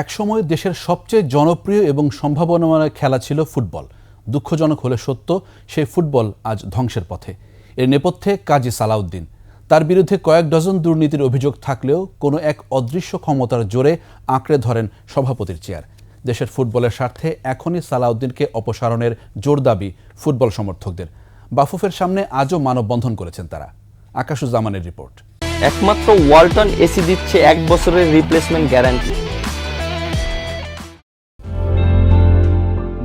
একসময় দেশের সবচেয়ে জনপ্রিয় এবং সম্ভাবনাময় খেলা ছিল ফুটবল। দুঃখজনক হলে সত্য, সেই ফুটবল আজ ধ্বংসের পথে। এর নেপথ্যে কাজী সালাউদ্দিন। তার বিরুদ্ধে কয়েক ডজন দুর্নীতির অভিযোগ থাকলেও কোনো এক অদৃশ্য ক্ষমতার জোরে আঁকড়ে ধরেন সভাপতির চেয়ার। দেশের ফুটবলের স্বার্থে এখনই সালাউদ্দিনকে অপসারণের জোর দাবি ফুটবল সমর্থকদের। বাফুফের সামনে আজও মানববন্ধন করেছেন তারা। আকাশুজ্জামানের রিপোর্ট। একমাত্র ওয়ালটন এসি দিচ্ছে 1 বছরের রিপ্লেসমেন্ট গ্যারান্টি।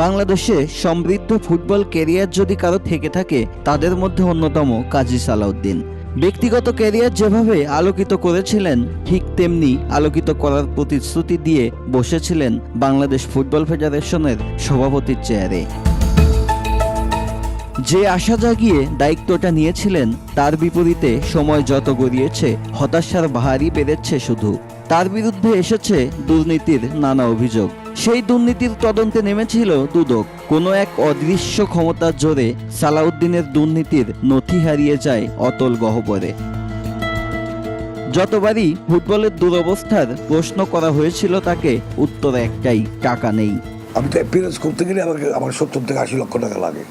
বাংলাদেশে সমৃদ্ধ ফুটবল ক্যারিয়ার যদি কারো থেকে থাকে তাদের মধ্যে অন্যতম কাজী সালাউদ্দিন। ব্যক্তিগত ক্যারিয়ার যেভাবে আলোকিত করেছিলেন, ঠিক তেমনি আলোকিত করার প্রতিশ্রুতি দিয়ে বসেছিলেন বাংলাদেশ ফুটবল ফেডারেশনের সভাপতির চেয়ারে। যে আশা জাগিয়ে দায়িত্বটা নিয়েছিলেন, তার বিপরীতে সময় যত গড়িয়েছে হতাশার বাহারি বেড়েছে শুধু। তার বিরুদ্ধে এসেছে দুর্নীতির নানা অভিযোগ। সেই দুর্নীতির তদন্তে নেমেছিল দুদক। কোনো এক অদৃশ্য ক্ষমতার জোরে সালাউদ্দিনের দুর্নীতির নথি হারিয়ে যায় অতল গহ্বরে। যতবারই ফুটবলের দুরবস্থার প্রশ্ন করা হয়েছিল তাকে, উত্তর একটাই, টাকা নেই। আমি তো অ্যাপিয়ারেন্স করতে গেলে আমার 70 থেকে 80 লক্ষ টাকা লাগে।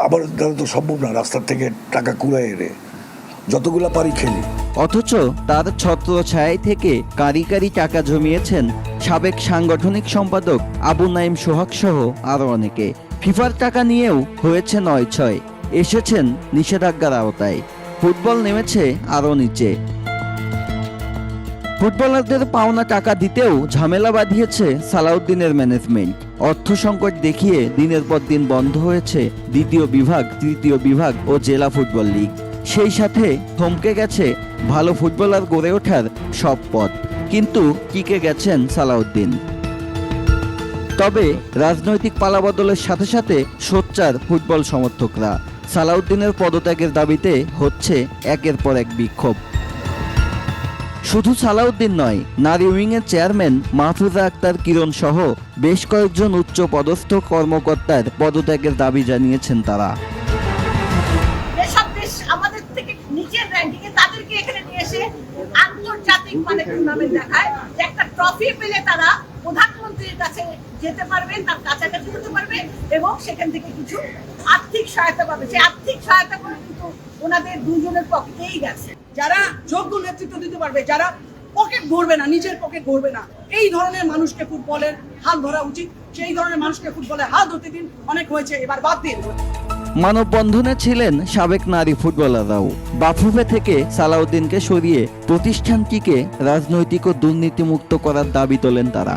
আমার দ্বারা তো সম্ভব না রাস্তার থেকে টাকা কুড়ায় এনে যতগুলা পারি খেলি। অথচ তার ছত্রছায়ায় থেকে কারি কারি টাকা জমিয়েছেন সাবেক সাংগঠনিক সম্পাদক আবু নাইম সোহাগ সহ আরো অনেকে। ফিফার টাকা নিয়েও হয়েছে 9-6, এসেছেন নিষেধাজ্ঞার আওতায়। ফুটবল নেমেছে আরো নিচে। ফুটবলারদের পাওনা টাকা দিতেও ঝামেলা বাঁধিয়েছে সালাউদ্দিনের ম্যানেজমেন্ট। অর্থ সংকট দেখিয়ে দিনের পর দিন বন্ধ হয়েছে 2য় বিভাগ, 3য় বিভাগ ও জেলা ফুটবল লীগ। সেই সাথে থমকে গেছে ভালো ফুটবলার গড়ে ওঠার সব পথ। কিন্তু টিকে গেছেন সালাউদ্দিন। তবে রাজনৈতিক পালাবদলের সাথে সাথে সোচ্চার ফুটবল সমর্থকরা। সালাউদ্দিনের পদত্যাগের দাবিতে হচ্ছে একের পর এক বিক্ষোভ। শুধু সালাউদ্দিন নয়, নারী উইংয়ের চেয়ারম্যান মাহফুজা আক্তার কিরণ সহ বেশ কয়েকজন উচ্চ পদস্থ কর্মকর্তার পদত্যাগের দাবি জানিয়েছেন তারা। আমাদের থেকে নিচের র্যাঙ্কিংয়ে তাদেরকে এখানে নিয়ে এসে আন্তর্জাতিক মানে টুর্নামেন্ট দেখায় যে একটা ট্রফি পেলে তারা প্রধানমন্ত্রীর কাছে যেতে পারবে, তার কাছাকাছি হতে পারবে এবং সেখান থেকে কিছু আর্থিক সহায়তা পাবে। সেই আর্থিক সহায়তা করে কিন্তু ওনাদের দুজনের পকেটেই গেছে। যারা যোগ্য নেতৃত্ব দিতে পারবে, যারা পকেট ভরবে না, নিজের পকেট ভরবে না, এই ধরনের মানুষকে ফুটবলের হাল ধরা উচিত। সেই ধরনের মানুষকে ফুটবলের হাল ধরতে দিন, অনেক হয়েছে, এবার বাদ দিন। মানববন্ধনে ছিলেন সাবেক নারী ফুটবলাররাও। বাফুফে থেকে সালাউদ্দিনকে সরিয়ে প্রতিষ্ঠানটিকে রাজনৈতিক ও দুর্নীতিমুক্ত করার দাবি তোলেন তারা।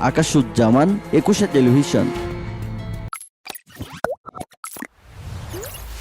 আকাশুজ্জামান, একুশে টেলিভিশন।